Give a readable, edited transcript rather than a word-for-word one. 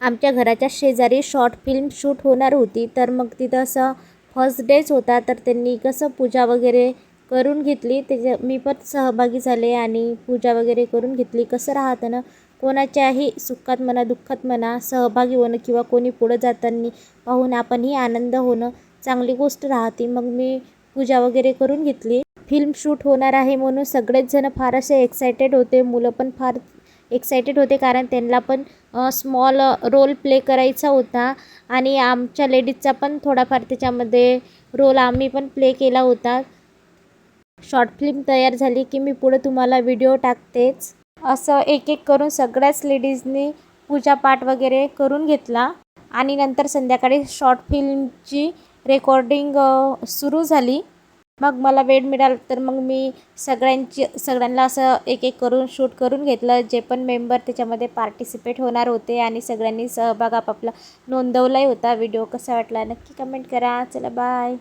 आमच्या घराच्या शेजारी शॉर्ट फिल्म शूट होणार होती, तर मग तिथं असं फर्स्ट डेच होता, तर त्यांनी कसं पूजा वगैरे करून घेतली. मी पण सहभागी झाले आणि पूजा वगैरे करून घेतली. कसं राहतं ना, कोणाच्याही सुखात म्हणा दुःखात म्हणा सहभागी होणं किंवा कोणी पुढं जाताना पाहून आपणही आनंद होणं चांगली गोष्ट राहते. मग मी पूजा वगैरे करून घेतली. फिल्म शूट होणार आहे म्हणून सगळेच जण फार असे एक्सायटेड होते. मुलं पण फार एक्सायटेड होते, कारण त्यांना पण स्मॉल रोल प्ले करायचा होता आणि आमच्या लेडीजचा पण थोडाफार त्याच्यामध्ये रोल आम्ही पण प्ले केला होता. शॉर्ट फिल्म तयार झाली की मी पुढे तुम्हाला व्हिडिओ टाकतेच. असं एक एक करून सगळ्याच लेडीजनी पूजापाठ वगैरे करून घेतला आणि नंतर संध्याकाळी शॉर्ट फिल्मची रेकॉर्डिंग सुरू झाली. मग मला वेळ मिळाला तर मग मी सगळ्यांना असं एक एक करून शूट करून घेतलं. जे पण मेंबर त्याच्यामध्ये पार्टिसिपेट होणार होते आणि सगळ्यांनी सहभाग आपापला नोंदवलाही होता. व्हिडिओ कसा वाटला नक्की कमेंट करा. चला बाय.